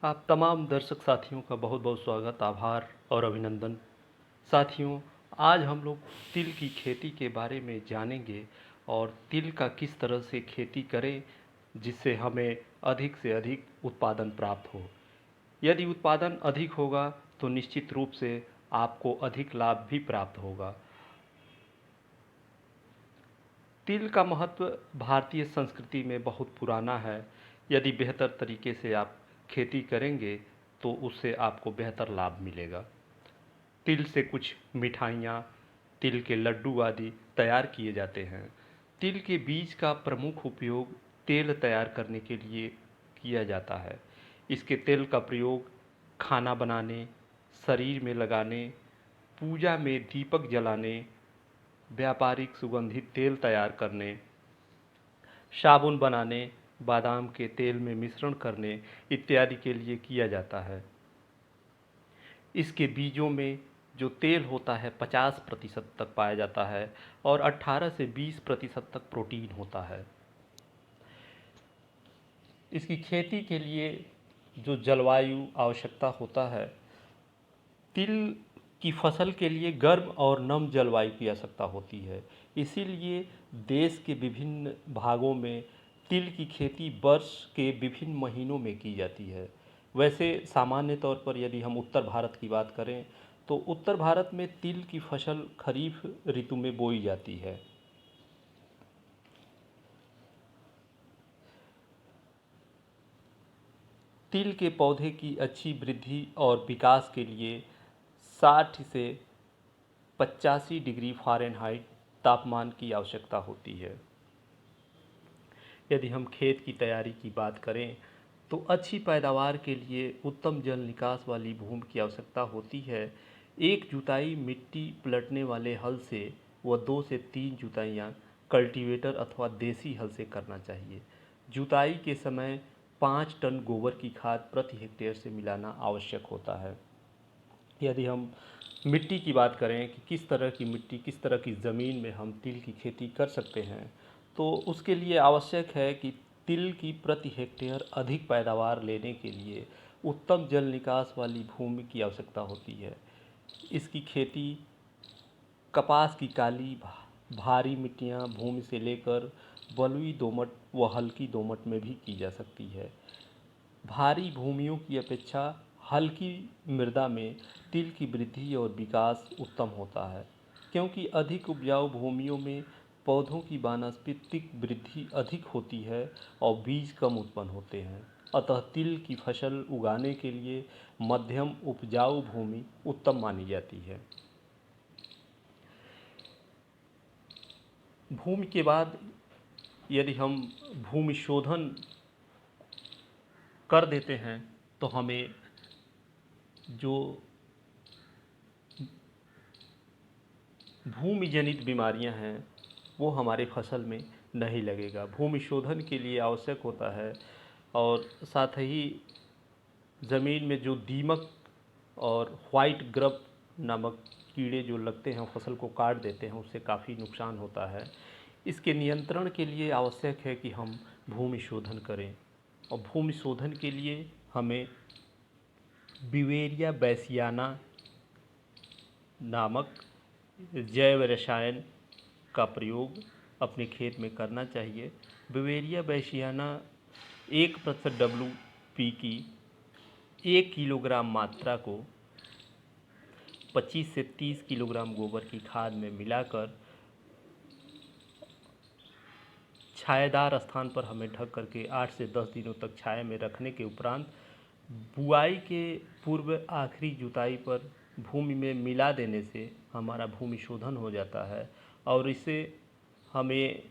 आप तमाम दर्शक साथियों का बहुत बहुत स्वागत, आभार और अभिनंदन। साथियों, आज हम लोग तिल की खेती के बारे में जानेंगे और तिल का किस तरह से खेती करें जिससे हमें अधिक से अधिक उत्पादन प्राप्त हो। यदि उत्पादन अधिक होगा तो निश्चित रूप से आपको अधिक लाभ भी प्राप्त होगा। तिल का महत्व भारतीय संस्कृति में बहुत पुराना है। यदि बेहतर तरीके से आप खेती करेंगे तो उससे आपको बेहतर लाभ मिलेगा। तिल से कुछ मिठाइयाँ, तिल के लड्डू आदि तैयार किए जाते हैं। तिल के बीज का प्रमुख उपयोग तेल तैयार करने के लिए किया जाता है। इसके तेल का प्रयोग खाना बनाने, शरीर में लगाने, पूजा में दीपक जलाने, व्यापारिक सुगंधित तेल तैयार करने, साबुन बनाने, बादाम के तेल में मिश्रण करने इत्यादि के लिए किया जाता है। इसके बीजों में जो तेल होता है 50% तक पाया जाता है और 18 से 20% तक प्रोटीन होता है। इसकी खेती के लिए जो जलवायु आवश्यकता होता है, तिल की फसल के लिए गर्म और नम जलवायु की आवश्यकता होती है। इसीलिए देश के विभिन्न भागों में तिल की खेती वर्ष के विभिन्न महीनों में की जाती है। वैसे सामान्य तौर पर यदि हम उत्तर भारत की बात करें तो उत्तर भारत में तिल की फसल खरीफ ऋतु में बोई जाती है। तिल के पौधे की अच्छी वृद्धि और विकास के लिए 60 से 85 डिग्री फ़ारेनहाइट तापमान की आवश्यकता होती है। यदि हम खेत की तैयारी की बात करें तो अच्छी पैदावार के लिए उत्तम जल निकास वाली भूमि की आवश्यकता होती है। एक जुताई मिट्टी पलटने वाले हल से व 2 से 3 जुताइयाँ कल्टीवेटर अथवा देसी हल से करना चाहिए। जुताई के समय 5 टन गोबर की खाद प्रति हेक्टेयर से मिलाना आवश्यक होता है। यदि हम मिट्टी की बात करें कि किस तरह की मिट्टी, किस तरह की ज़मीन में हम तिल की खेती कर सकते हैं, तो उसके लिए आवश्यक है कि तिल की प्रति हेक्टेयर अधिक पैदावार लेने के लिए उत्तम जल निकास वाली भूमि की आवश्यकता होती है। इसकी खेती कपास की काली भारी मिट्टियाँ भूमि से लेकर बलुई दोमट व हल्की दोमट में भी की जा सकती है। भारी भूमियों की अपेक्षा हल्की मृदा में तिल की वृद्धि और विकास उत्तम होता है, क्योंकि अधिक उपजाऊ भूमियों में पौधों की वानस्पतिक वृद्धि अधिक होती है और बीज कम उत्पन्न होते हैं। अतः तिल की फसल उगाने के लिए मध्यम उपजाऊ भूमि उत्तम मानी जाती है। भूमि के बाद यदि हम भूमि शोधन कर देते हैं तो हमें जो भूमि जनित बीमारियां हैं वो हमारे फसल में नहीं लगेगा। भूमि शोधन के लिए आवश्यक होता है और साथ ही ज़मीन में जो दीमक और वाइट ग्रब नामक कीड़े जो लगते हैं फसल को काट देते हैं, उससे काफ़ी नुकसान होता है। इसके नियंत्रण के लिए आवश्यक है कि हम भूमि शोधन करें और भूमि शोधन के लिए हमें बिवेरिया बैसियाना नामक जैव रसायन का प्रयोग अपने खेत में करना चाहिए। बिवेरिया बैसियाना 1% WP की 1 किलोग्राम मात्रा को 25 से 30 किलोग्राम गोबर की खाद में मिलाकर छायादार स्थान पर हमें ढक करके 8 से 10 दिनों तक छाया में रखने के उपरांत बुआई के पूर्व आखिरी जुताई पर भूमि में मिला देने से हमारा भूमि शोधन हो जाता है और इससे हमें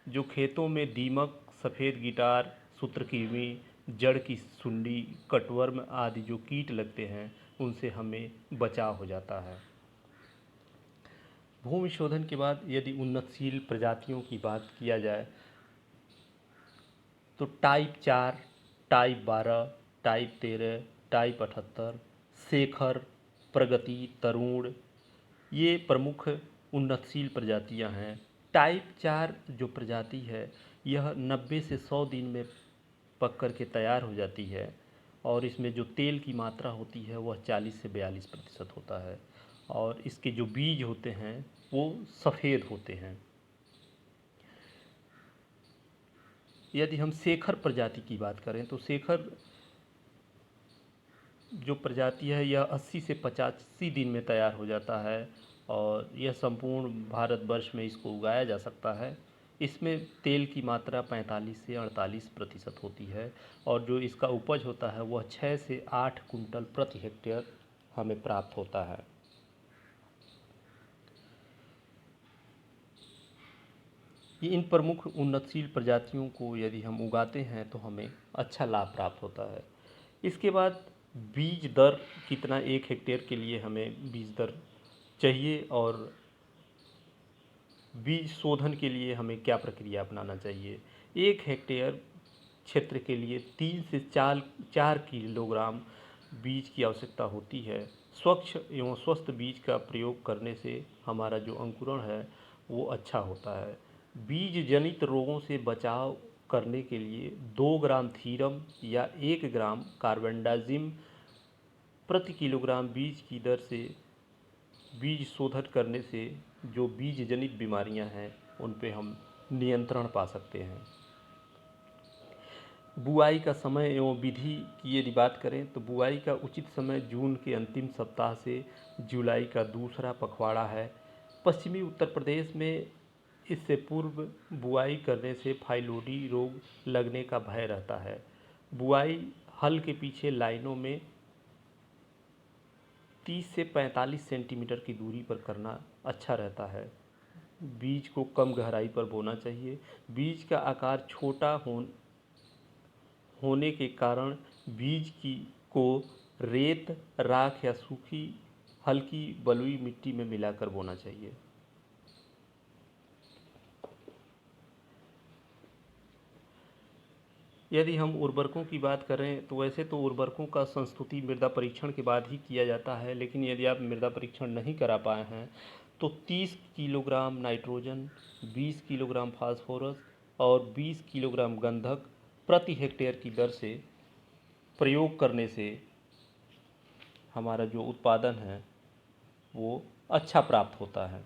जो खेतों में दीमक, सफ़ेद गिटार, सूत्रकृमि, जड़ की सुंडी, कटवर्म आदि जो कीट लगते हैं उनसे हमें बचाव हो जाता है। भूमि शोधन के बाद यदि उन्नतशील प्रजातियों की बात किया जाए तो type 4, type 12, type 13, type 78, Shekhar, Pragati, Tarun ये प्रमुख उन्नतशील प्रजातियां हैं। टाइप 4 जो प्रजाति है यह 90 से 100 दिन में पक कर के तैयार हो जाती है और इसमें जो तेल की मात्रा होती है वह 40 से 42% होता है और इसके जो बीज होते हैं वो सफ़ेद होते हैं। यदि हम शेखर प्रजाति की बात करें तो शेखर जो प्रजाति है यह 80 से 85 दिन में तैयार हो जाता है और यह संपूर्ण भारतवर्ष में इसको उगाया जा सकता है। इसमें तेल की मात्रा 45 से 48% होती है और जो इसका उपज होता है वह 6 से 8 कुंटल प्रति हेक्टेयर हमें प्राप्त होता है। ये इन प्रमुख उन्नतशील प्रजातियों को यदि हम उगाते हैं तो हमें अच्छा लाभ प्राप्त होता है। इसके बाद बीज दर कितना, 1 हेक्टेयर के लिए हमें बीज दर चाहिए और बीज शोधन के लिए हमें क्या प्रक्रिया अपनाना चाहिए। 1 हेक्टेयर क्षेत्र के लिए 3 से 4 किलोग्राम बीज की आवश्यकता होती है। स्वच्छ एवं स्वस्थ बीज का प्रयोग करने से हमारा जो अंकुरण है वो अच्छा होता है। बीज जनित रोगों से बचाव करने के लिए 2 ग्राम थीरम या 1 ग्राम कार्बेंडाजिम प्रति किलोग्राम बीज की दर से बीज शोधन करने से जो बीज जनित बीमारियां हैं उन पे हम नियंत्रण पा सकते हैं। बुआई का समय एवं विधि की यदि बात करें तो बुआई का उचित समय जून के अंतिम सप्ताह से जुलाई का दूसरा पखवाड़ा है। पश्चिमी उत्तर प्रदेश में इससे पूर्व बुआई करने से फाइलोडी रोग लगने का भय रहता है। बुआई हल के पीछे लाइनों में 30 से 45 सेंटीमीटर की दूरी पर करना अच्छा रहता है। बीज को कम गहराई पर बोना चाहिए। बीज का आकार छोटा होने के कारण बीज को रेत, राख या सूखी हल्की बलुई मिट्टी में मिलाकर बोना चाहिए। यदि हम उर्वरकों की बात करें तो वैसे तो उर्वरकों का संस्तुति मृदा परीक्षण के बाद ही किया जाता है, लेकिन यदि आप मृदा परीक्षण नहीं करा पाए हैं तो 30 किलोग्राम नाइट्रोजन, 20 किलोग्राम फास्फोरस और 20 किलोग्राम गंधक प्रति हेक्टेयर की दर से प्रयोग करने से हमारा जो उत्पादन है वो अच्छा प्राप्त होता है।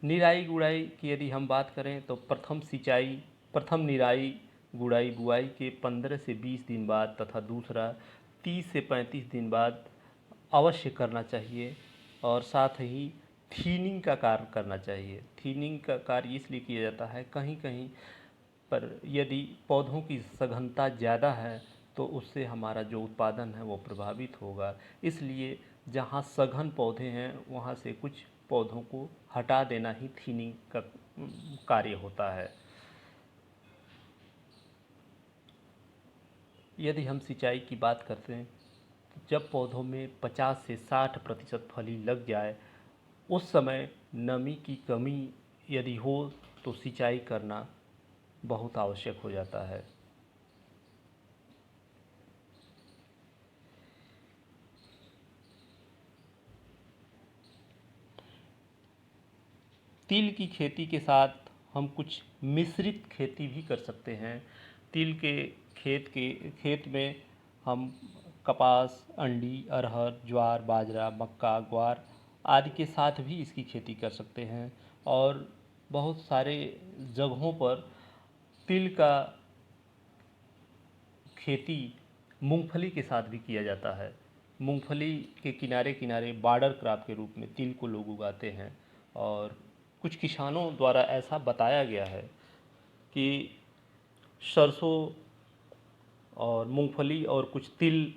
निराई गुड़ाई की यदि हम बात करें तो प्रथम निराई गुड़ाई बुआई के 15 से 20 दिन बाद तथा दूसरा 30 से 35 दिन बाद अवश्य करना चाहिए और साथ ही थीनिंग का कार्य करना चाहिए। थीनिंग का कार्य इसलिए किया जाता है, कहीं कहीं पर यदि पौधों की सघनता ज़्यादा है तो उससे हमारा जो उत्पादन है वो प्रभावित होगा। इसलिए जहाँ सघन पौधे हैं वहाँ से कुछ पौधों को हटा देना ही थीनिंग का कार्य होता है। यदि हम सिंचाई की बात करते हैं तो जब पौधों में 50 से 60% फली लग जाए उस समय नमी की कमी यदि हो तो सिंचाई करना बहुत आवश्यक हो जाता है। तिल की खेती के साथ हम कुछ मिश्रित खेती भी कर सकते हैं। तिल के खेत में हम कपास, अंडी, अरहर, ज्वार, बाजरा, मक्का, ग्वार आदि के साथ भी इसकी खेती कर सकते हैं और बहुत सारे जगहों पर तिल का खेती मूंगफली के साथ भी किया जाता है। मूंगफली के किनारे किनारे बॉर्डर क्रॉप के रूप में तिल को लोग उगाते हैं और कुछ किसानों द्वारा ऐसा बताया गया है कि सरसों और मूंगफली और कुछ तिल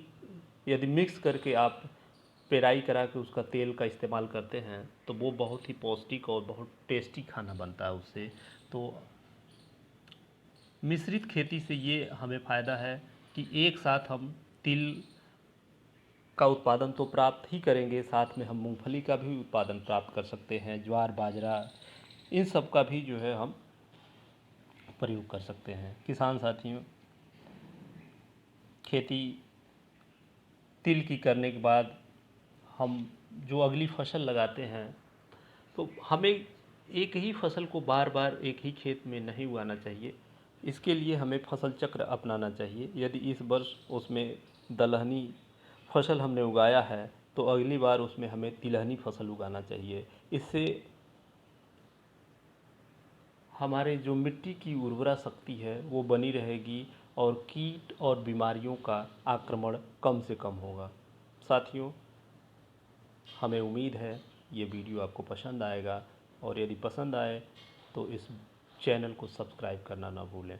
यदि मिक्स करके आप पेराई करा के उसका तेल का इस्तेमाल करते हैं तो वो बहुत ही पौष्टिक और बहुत टेस्टी खाना बनता है उससे। तो मिश्रित खेती से ये हमें फ़ायदा है कि एक साथ हम तिल का उत्पादन तो प्राप्त ही करेंगे, साथ में हम मूंगफली का भी उत्पादन प्राप्त कर सकते हैं, ज्वार, बाजरा, इन सब का भी जो है हम प्रयोग कर सकते हैं। किसान साथियों, खेती तिल की करने के बाद हम जो अगली फसल लगाते हैं तो हमें एक ही फसल को बार बार एक ही खेत में नहीं उगाना चाहिए। इसके लिए हमें फसल चक्र अपनाना चाहिए। यदि इस वर्ष उसमें दलहनी फसल हमने उगाया है तो अगली बार उसमें हमें तिलहनी फसल उगाना चाहिए। इससे हमारे जो मिट्टी की उर्वरा शक्ति है वो बनी रहेगी और कीट और बीमारियों का आक्रमण कम से कम होगा। साथियों, हमें उम्मीद है ये वीडियो आपको पसंद आएगा, और यदि पसंद आए तो इस चैनल को सब्सक्राइब करना ना भूलें।